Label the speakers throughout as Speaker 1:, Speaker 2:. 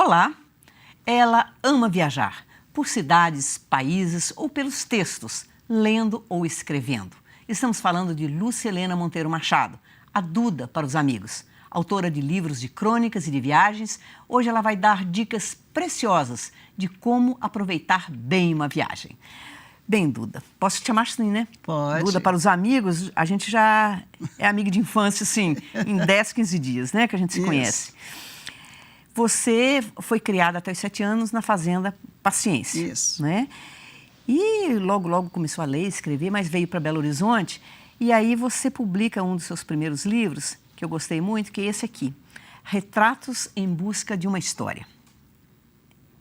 Speaker 1: Olá! Ela ama viajar por cidades, países ou pelos textos, lendo ou escrevendo. Estamos falando de Lúcia Helena Monteiro Machado, a Duda para os amigos. Autora de livros de crônicas e de viagens, hoje ela vai dar dicas preciosas de como aproveitar bem uma viagem. Bem, Duda, posso te chamar assim, né?
Speaker 2: Pode.
Speaker 1: Duda, para os amigos, a gente já é amigo de infância, assim, em 10, 15 dias, né? Que a gente se conhece. Você foi criada até os 7 anos na Fazenda Paciência.
Speaker 2: Isso.
Speaker 1: Né? E logo começou a ler, escrever, mas veio para Belo Horizonte. E aí você publica um dos seus primeiros livros, que eu gostei muito, que é esse aqui, Retratos em Busca de uma História.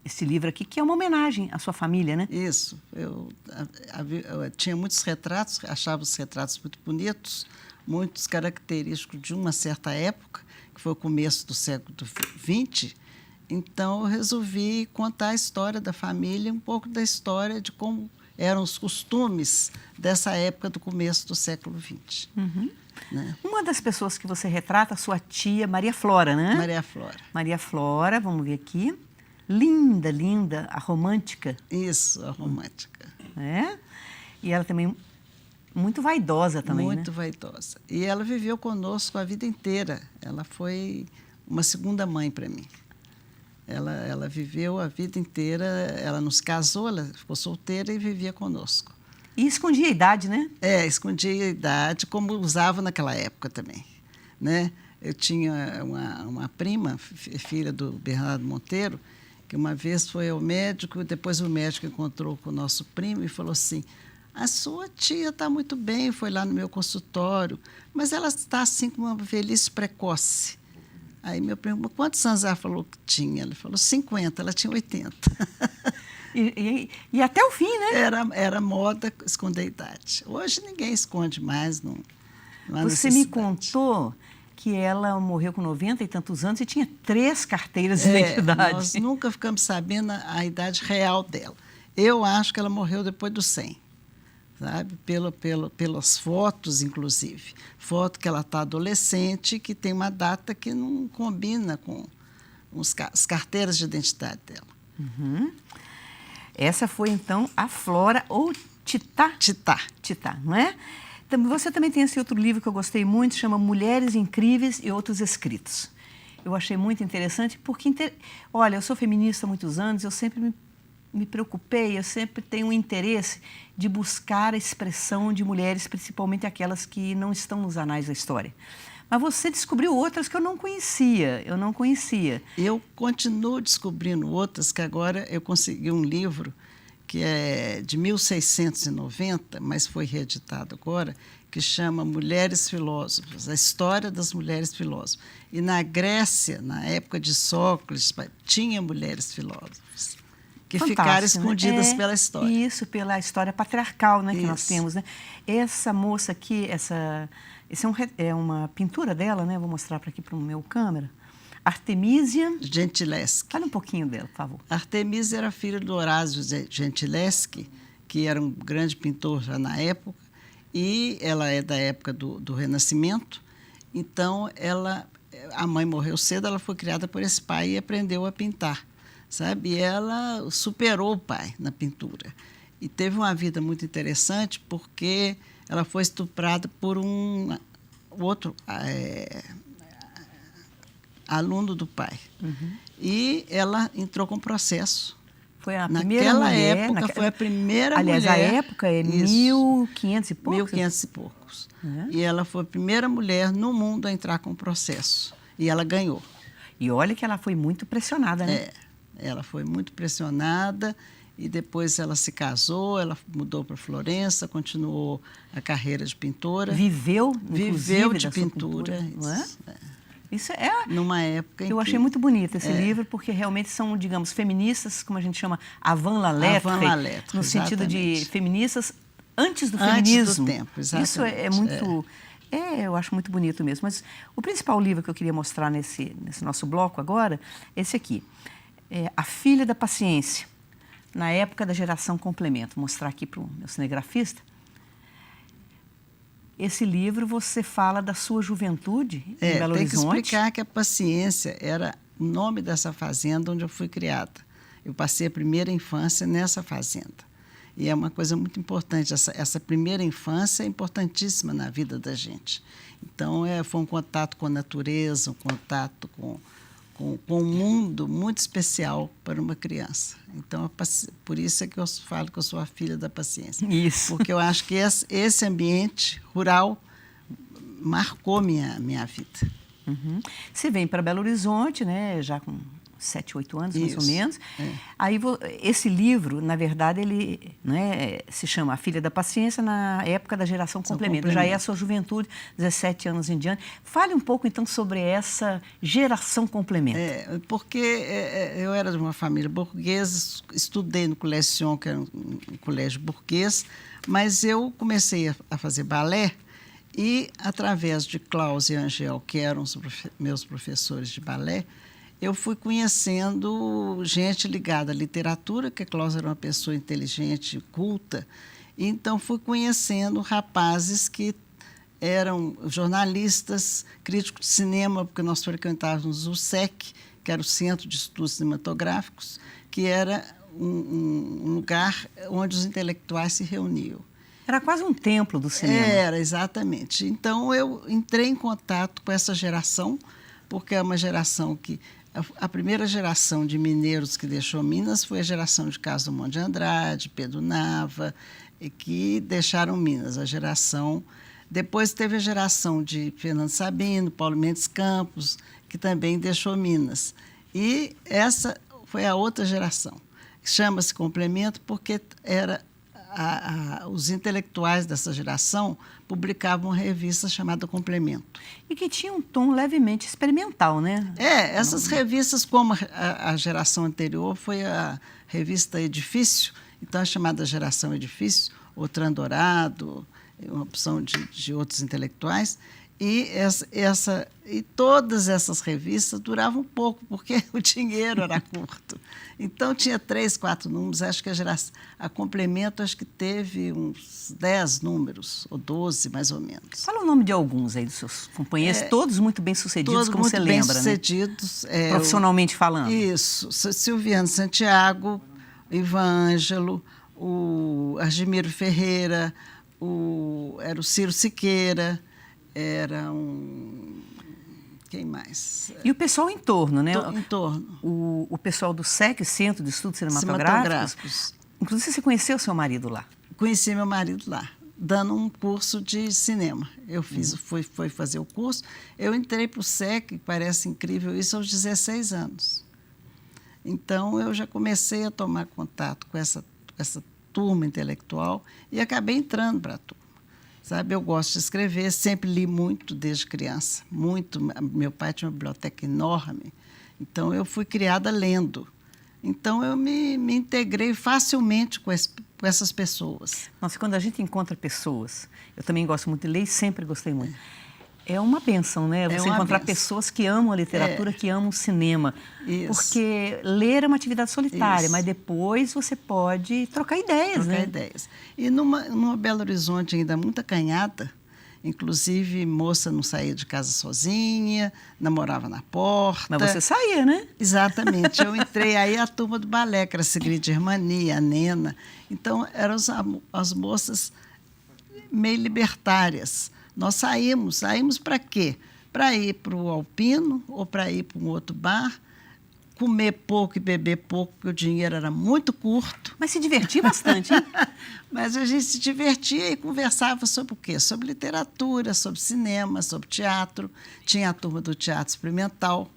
Speaker 1: Esse livro aqui, que é uma homenagem à sua família, né?
Speaker 2: Isso. Eu tinha muitos retratos, achava os retratos muito bonitos, muitos característicos de uma certa época, que foi o começo do século XX. Então, eu resolvi contar a história da família, um pouco da história de como eram os costumes dessa época do começo do século XX.
Speaker 1: Uhum.
Speaker 2: Né?
Speaker 1: Uma das pessoas que você retrata, a sua tia Maria Flora, né?
Speaker 2: Maria Flora.
Speaker 1: Maria Flora, vamos ver aqui. Linda, linda, a romântica.
Speaker 2: Isso, a romântica.
Speaker 1: É? E ela também muito vaidosa também,
Speaker 2: muito
Speaker 1: né?
Speaker 2: vaidosa. E ela viveu conosco a vida inteira. Ela foi uma segunda mãe para mim. Ela viveu a vida inteira, ela nos casou, ela ficou solteira e vivia conosco.
Speaker 1: E escondia a idade, né?
Speaker 2: Escondia a idade, como usava naquela época também, né? Eu tinha uma prima, filha do Bernardo Monteiro, que uma vez foi ao médico, depois o médico encontrou com o nosso primo e falou assim: a sua tia está muito bem, foi lá no meu consultório, mas ela está assim com uma velhice precoce. Aí meu primo, quantos anos ela falou que tinha? Ele falou 50, ela tinha 80.
Speaker 1: E até o fim, né?
Speaker 2: Era moda esconder a idade. Hoje ninguém esconde mais, não há
Speaker 1: Você me contou que ela morreu com 90 e tantos anos e tinha 3 carteiras de identidade.
Speaker 2: Nós nunca ficamos sabendo a idade real dela. Eu acho que ela morreu depois dos 100. Sabe? Pelas fotos, inclusive. Foto que ela está adolescente, que tem uma data que não combina com as carteiras de identidade dela.
Speaker 1: Uhum. Essa foi, então, a Flora, ou Titá? Titá, não é? Você também tem esse outro livro que eu gostei muito, chama Mulheres Incríveis e Outros Escritos. Eu achei muito interessante, porque, olha, eu sou feminista há muitos anos, eu sempre me preocupei, eu sempre tenho um interesse de buscar a expressão de mulheres, principalmente aquelas que não estão nos anais da história. Mas você descobriu outras que eu não conhecia.
Speaker 2: Eu continuo descobrindo outras, que agora eu consegui um livro que é de 1690, mas foi reeditado agora, que chama Mulheres Filósofas, a história das mulheres filósofas. E na Grécia, na época de Sócrates, tinha mulheres filósofas que ficaram escondidas, né? Pela história.
Speaker 1: Isso, pela história patriarcal, né, que
Speaker 2: Isso.
Speaker 1: nós temos, né? Essa moça aqui, é uma pintura dela, né? Vou mostrar para aqui para o meu câmera. Artemisia
Speaker 2: Gentileschi.
Speaker 1: Fala um pouquinho dela, por favor.
Speaker 2: Artemisia era filha do Horácio Gentileschi, que era um grande pintor já na época, e ela é da época do Renascimento. Então, a mãe morreu cedo, ela foi criada por esse pai e aprendeu a pintar, sabe? E ela superou o pai na pintura. E teve uma vida muito interessante, porque ela foi estuprada por um outro aluno do pai.
Speaker 1: Uhum.
Speaker 2: E ela entrou com processo.
Speaker 1: Foi a primeira mulher...
Speaker 2: Foi a primeira mulher...
Speaker 1: Aliás, a época é 1500 e poucos?
Speaker 2: 1500 e poucos. E ela foi a primeira mulher no mundo a entrar com processo. E ela ganhou.
Speaker 1: E olha que ela foi muito pressionada, né?
Speaker 2: Ela foi muito pressionada e depois ela se casou, ela mudou para Florença, continuou a carreira de pintora.
Speaker 1: Viveu
Speaker 2: de pintura.
Speaker 1: Não é? Isso
Speaker 2: numa época em
Speaker 1: eu achei muito bonito esse livro, porque realmente são, digamos, feministas, como a gente chama, avant la lettre, no sentido de feministas antes do feminismo.
Speaker 2: Antes do tempo, exatamente.
Speaker 1: Isso é muito... eu acho muito bonito mesmo. Mas o principal livro que eu queria mostrar nesse nosso bloco agora é esse aqui. A Filha da Paciência, na época da geração complemento. Vou mostrar aqui para o meu cinegrafista. Esse livro, você fala da sua juventude em Belo Horizonte.
Speaker 2: Tem que explicar que a Paciência era o nome dessa fazenda onde eu fui criada. Eu passei a primeira infância nessa fazenda. E é uma coisa muito importante, essa primeira infância é importantíssima na vida da gente. Então, foi um contato com a natureza, um contato com um mundo muito especial para uma criança. Então, por isso é que eu falo que eu sou a filha da paciência.
Speaker 1: Isso.
Speaker 2: Porque eu acho que esse ambiente rural marcou minha vida.
Speaker 1: Uhum. Você vem para Belo Horizonte, né, já com 7, 8 anos, mais ou menos. Aí, esse livro, na verdade, ele, né, se chama A Filha da Paciência, na época da geração complemento. Já é a sua juventude, 17 anos em diante. Fale um pouco, então, sobre essa geração complemento.
Speaker 2: Porque eu era de uma família burguesa, estudei no Colégio Sion, que era um colégio burguês, mas eu comecei a fazer balé e, através de Klaus e Angel, que eram meus professores de balé, eu fui conhecendo gente ligada à literatura, que a Klaus era uma pessoa inteligente, culta, e então fui conhecendo rapazes que eram jornalistas, críticos de cinema, porque nós frequentávamos o SEC, que era o Centro de Estudos Cinematográficos, que era um lugar onde os intelectuais se reuniam.
Speaker 1: Era quase um templo do cinema.
Speaker 2: Era, exatamente. Então, eu entrei em contato com essa geração, porque é uma geração que... A primeira geração de mineiros que deixou Minas foi a geração de Carlos Drummond de Andrade, Pedro Nava, que deixaram Minas. Depois teve a geração de Fernando Sabino, Paulo Mendes Campos, que também deixou Minas. E essa foi a outra geração. Chama-se complemento porque os intelectuais dessa geração publicavam uma revista chamada Complemento.
Speaker 1: E que tinha um tom levemente experimental, né?
Speaker 2: Essas revistas, como a geração anterior, foi a revista Edifício, então é chamada Geração Edifício, ou Trandorado, uma opção de outros intelectuais. E todas essas revistas duravam pouco, porque o dinheiro era curto. Então, tinha 3, 4 números. Acho que a Complemento acho que teve uns 10 números, ou 12, mais ou menos.
Speaker 1: Fala o nome de alguns aí dos seus companheiros, todos muito bem-sucedidos, como você lembra, né?
Speaker 2: Todos muito bem-sucedidos.
Speaker 1: Profissionalmente falando.
Speaker 2: Isso. Silviano Santiago, Ivan Ângelo, o Argimiro Ferreira, era o Ciro Siqueira, quem mais?
Speaker 1: E o pessoal em torno, né?
Speaker 2: Em torno.
Speaker 1: O pessoal do SEC, Centro de Estudos Cinematográficos. Inclusive, você conheceu o seu marido lá?
Speaker 2: Conheci meu marido lá, dando um curso de cinema. Eu fui fazer o curso. Eu entrei para o SEC, parece incrível isso, aos 16 anos. Então, eu já comecei a tomar contato com essa turma intelectual e acabei entrando para a turma. Sabe, eu gosto de escrever, sempre li muito desde criança, muito. Meu pai tinha uma biblioteca enorme, então eu fui criada lendo. Então eu me integrei facilmente com essas pessoas.
Speaker 1: Nossa, quando a gente encontra pessoas, eu também gosto muito de ler e sempre gostei muito. É uma bênção, né? Você encontrar pessoas que amam a literatura, que amam o cinema.
Speaker 2: Isso.
Speaker 1: Porque ler é uma atividade solitária, mas depois você pode trocar ideias, né?
Speaker 2: Trocar ideias. E numa Belo Horizonte ainda muito acanhada, inclusive moça não saía de casa sozinha, namorava na porta.
Speaker 1: Mas você saía, né?
Speaker 2: Exatamente. Eu entrei aí a turma do balé, que era a Sigrid Germani, a Nena. Então, eram as moças meio libertárias. Nós saímos para quê? Para ir para o Alpino ou para ir para um outro bar, comer pouco e beber pouco, porque o dinheiro era muito curto.
Speaker 1: Mas se divertia bastante, hein?
Speaker 2: Mas a gente se divertia e conversava sobre o quê? Sobre literatura, sobre cinema, sobre teatro. Tinha a turma do teatro experimental.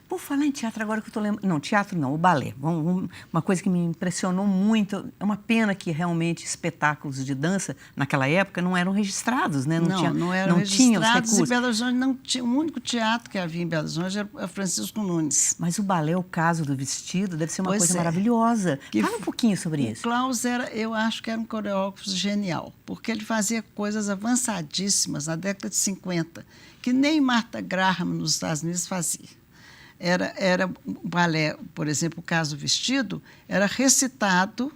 Speaker 1: Por falar em teatro, agora que eu estou lembrando... Não, teatro não, o balé. Uma coisa que me impressionou muito, é uma pena que realmente espetáculos de dança, naquela época, não eram registrados, né?
Speaker 2: Não eram registrados. Em Belo Horizonte não tinha... O único teatro que havia em Belo Horizonte era o Francisco Nunes.
Speaker 1: Mas o balé, o caso do vestido, deve ser uma coisa maravilhosa. Fala um pouquinho sobre isso.
Speaker 2: O Klaus eu acho que era um coreógrafo genial, porque ele fazia coisas avançadíssimas na década de 50, que nem Martha Graham nos Estados Unidos fazia. Era um balé, por exemplo, o caso Vestido, era recitado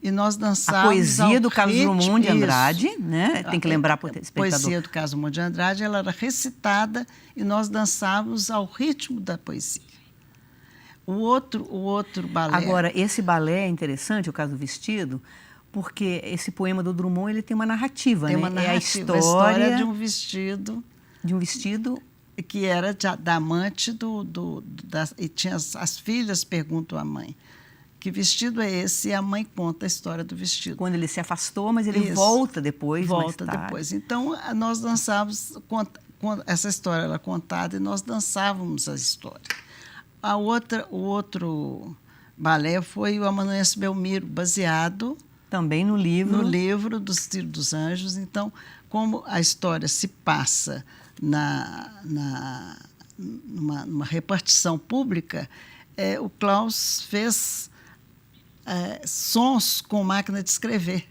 Speaker 2: e nós dançávamos.
Speaker 1: A poesia do Carlos Drummond de Andrade, né? Tem que lembrar para o espectador.
Speaker 2: A poesia do Carlos Drummond de Andrade, ela era recitada e nós dançávamos ao ritmo da poesia. O outro balé...
Speaker 1: Agora, esse balé é interessante, o caso do vestido, porque esse poema do Drummond, ele tem uma narrativa,
Speaker 2: Tem
Speaker 1: né?
Speaker 2: uma narrativa,
Speaker 1: É a história
Speaker 2: de um vestido...
Speaker 1: De um vestido...
Speaker 2: Que era da amante e tinha as filhas perguntam à mãe, que vestido é esse? E a mãe conta a história do vestido.
Speaker 1: Quando ele se afastou, mas ele
Speaker 2: Isso.
Speaker 1: volta depois,
Speaker 2: Volta
Speaker 1: mais tarde.
Speaker 2: depois. Então, nós dançávamos, essa história era contada e nós dançávamos a história. O outro balé foi o Amanuense Belmiro, baseado...
Speaker 1: Também no livro.
Speaker 2: No livro do Ciro dos Anjos. Então, como a história se passa numa repartição pública, o Klaus fez sons com máquina de escrever,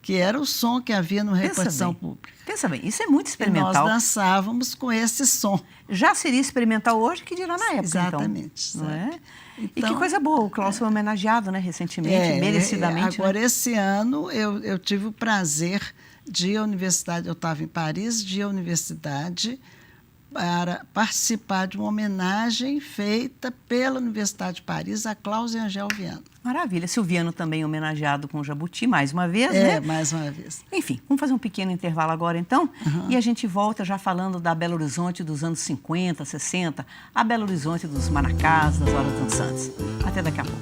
Speaker 2: que era o som que havia na repartição pública.
Speaker 1: Pensa bem, isso é muito experimental.
Speaker 2: E nós dançávamos com esse som.
Speaker 1: Já seria experimental hoje que dirá na época,
Speaker 2: Exatamente.
Speaker 1: Então, não é?
Speaker 2: Então,
Speaker 1: e que coisa boa, o Klaus foi homenageado, né, recentemente, merecidamente.
Speaker 2: Agora,
Speaker 1: né?
Speaker 2: Esse ano, eu tive o prazer de ir à universidade, eu estava em Paris, de ir à universidade para participar de uma homenagem feita pela Universidade de Paris a Klaus e Angel Viana.
Speaker 1: Maravilha. Silviano também homenageado com o Jabuti, mais uma vez, né?
Speaker 2: Mais uma vez.
Speaker 1: Enfim, vamos fazer um pequeno intervalo agora, então, e a gente volta já falando da Belo Horizonte dos anos 50, 60, a Belo Horizonte dos maracás, das horas dançantes. Até daqui a pouco.